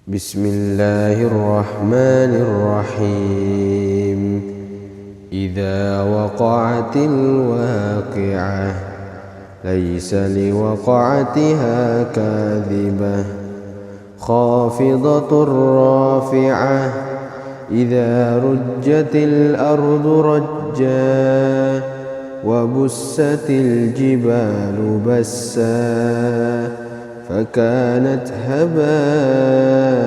بسم الله الرحمن الرحيم. إذا وقعت الواقعة ليس لوقعتها كاذبة خافضة رافعة إذا رجت الأرض رجا وبست الجبال بسا فكانت هباء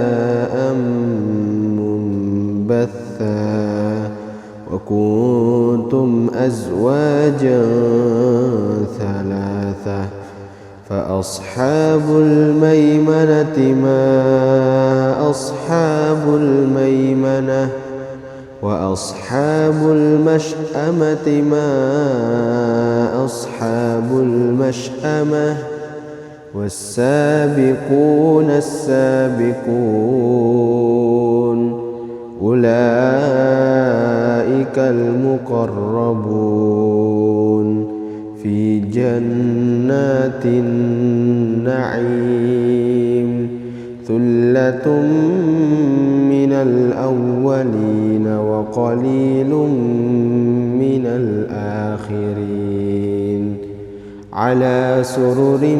منبثا وكنتم أزواجا ثلاثة فأصحاب الميمنة ما أصحاب الميمنة وأصحاب المشأمة ما أصحاب المشأمة والسابقون السابقون أولئك المقربون في جنات النعيم ثلة من الأولين وقليل من الآخرين على سرر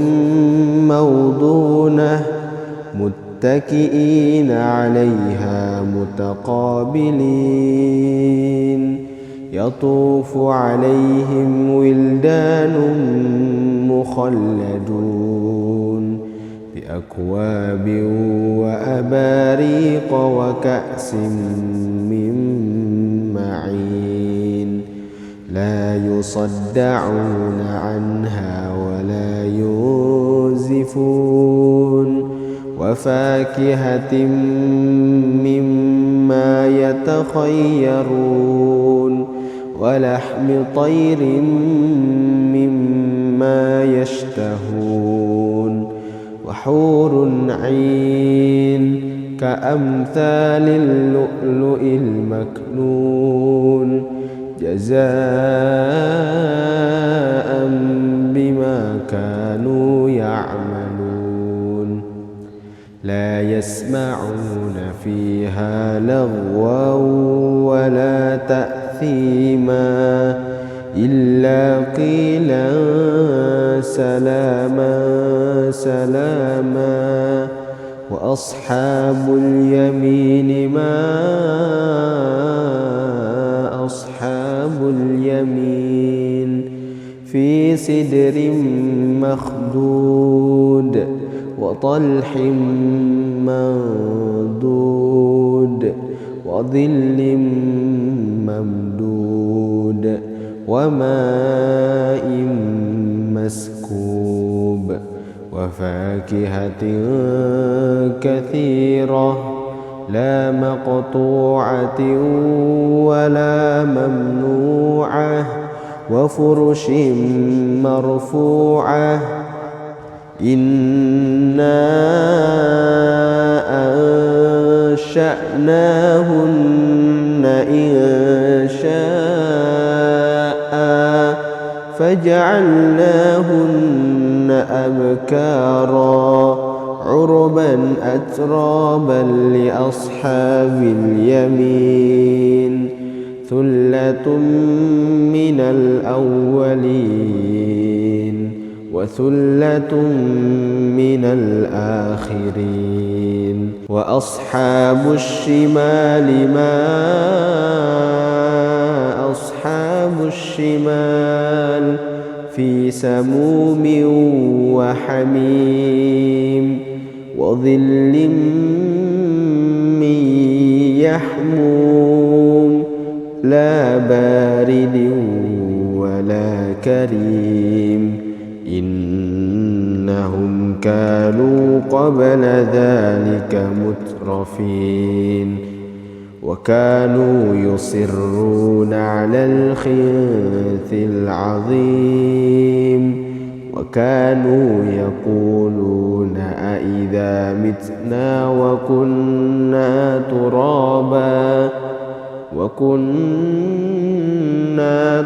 موضونة متكئين عليها متقابلين يطوف عليهم ولدان مخلدون بأكواب وأباريق وكأس من معين لا يصدعون عنها ولا ينزفون وفاكهة مما يتخيرون ولحم طير مما يشتهون وحور عين كأمثال اللؤلؤ المكنون جزاء بما كانوا يعملون لا يسمعون فيها لغوا ولا تأثيما إلا قيلا سلاما سلاما وأصحاب اليمين ما أصحاب اليمين في سدر مخضود وطلح منضود وظل ممدود وماء مسكوب وفاكهة كثيرة لا مقطوعة ولا ممنوعة وفرش مرفوعة إنا أنشأناهن إنشاء فجعلناهن أبكارا عربا أترابا لأصحاب اليمين ثلة من الأولين وثلة من الآخرين وأصحاب الشمال ما أصحاب الشمال في سموم وحميم وظل من يحموم لا بارد ولا كريم إنهم كانوا قبل ذلك مترفين وكانوا يصرون على الخنث العظيم وكانوا يقولون أإذا متنا وكنا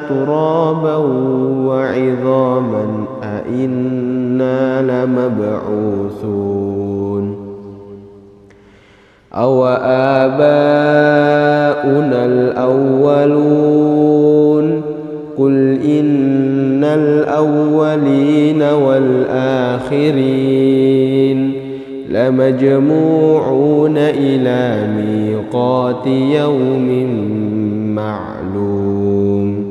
ترابا وعظاما أإنا لمبعوثون أو آباؤنا الأولون قل إن الأولين والآخرين لمجموعون إلى ميقات يوم معلوم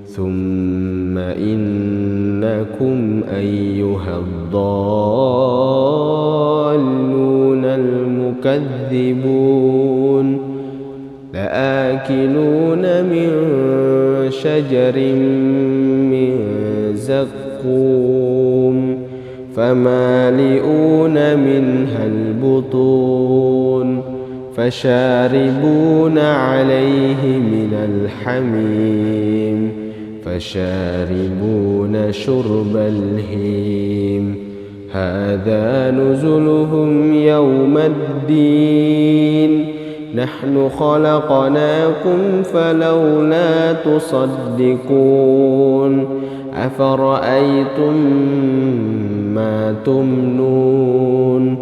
ثم إنكم أيها الضالون المكذبون لآكلون من شجر من زقوم فمالئون منها البطون فشاربون عليه من الحميم فشاربون شرب الهيم هذا نزلهم يوم الدين نحن خلقناكم فلولا تصدقون أفرأيتم ما تمنون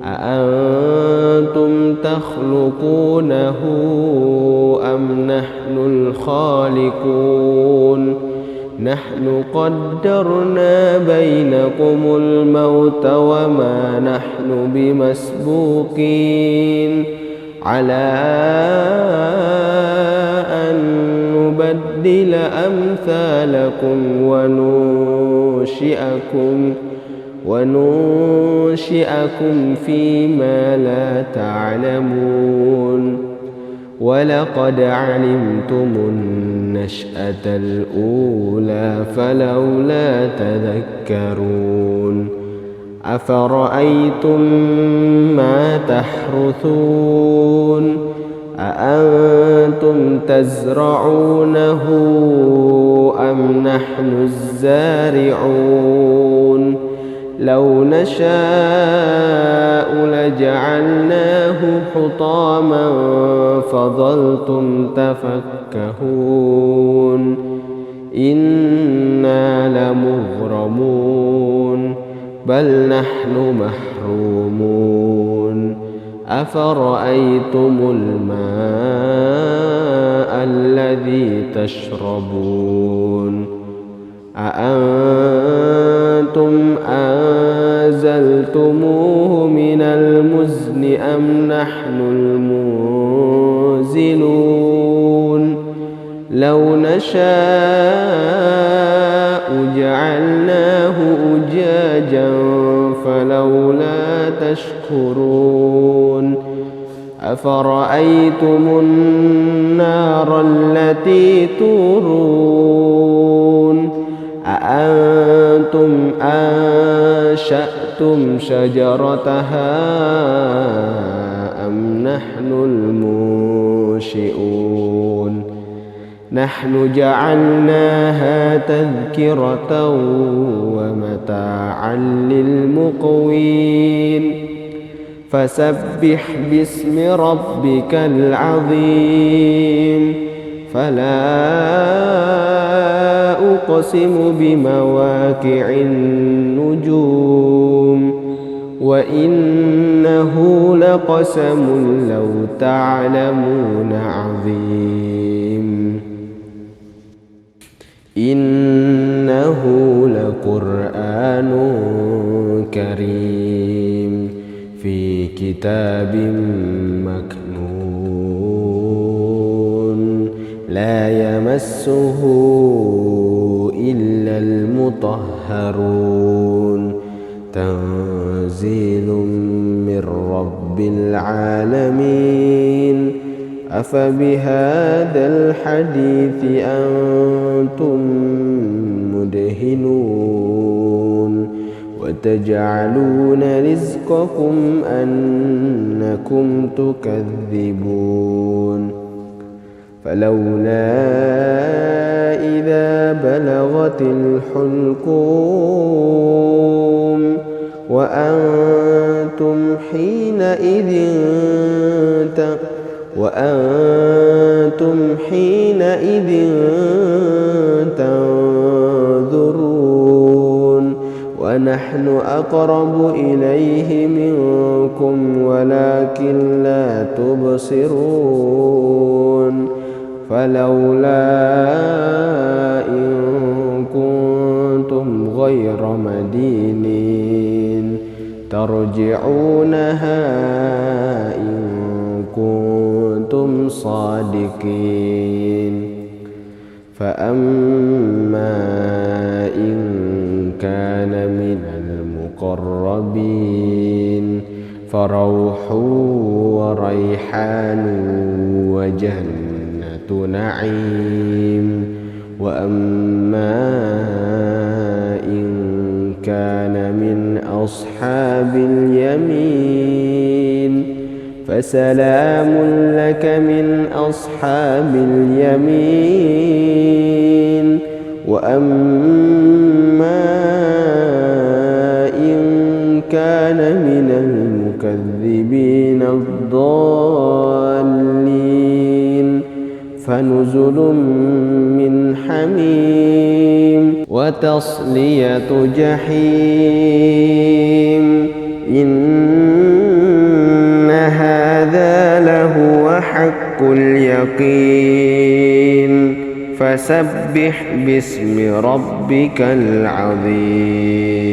أأنتم تخلقونه أم نحن الخالقون نحن قدرنا بينكم الموت وما نحن بمسبوقين على أن نبدل أمثالكم وننشئكم فيما لا تعلمون ولقد علمتم النشأة الأولى فلولا تذكرون أفرأيتم ما تحرثون أأنتم تزرعونه أم نحن الزارعون لو نشاء لجعلناه حطاما فظلتم تفكهون إنا لمغرمون بل نحن محرومون أفرأيتم الماء الذي تشربون أأنتم أنزلتموه من المزن أم نحن المنزلون لو نشاء جعلناه أجاجا فلولا تشكرون أفرأيتم النار التي تورون أأنتم أنشأتم شجرتها أم نحن المنشئون نحن جعلناها تذكرة ومتاعا للمقوين فسبح باسم ربك العظيم فلا أقسم بمواقع النجوم وإنه لقسم لو تعلمون عظيم إنه لقرآن كريم في كتاب مكنون لا يمسه إلا المطهرون تنزيل من رب العالمين أفبهذا الحديث أنتم مدهنون وتجعلون رزقكم أنكم تكذبون فلولا إذا بلغت الحلقوم وأنتم حينئذ تنظرون ونحن أقرب إليه منكم ولكن لا تبصرون فلولا إن كنتم غير مدينين ترجعونها إن كنتم صادقين فأما إن كان من المقربين فروح وريحان وجنة نعيم وأما إن كان من أصحاب اليمين فسلام لك من أصحاب اليمين وأما إن كان من المكذبين الضالين فنزل من حميم وتصلية جحيم إن هذا لهو حق اليقين فسبح باسم ربك العظيم.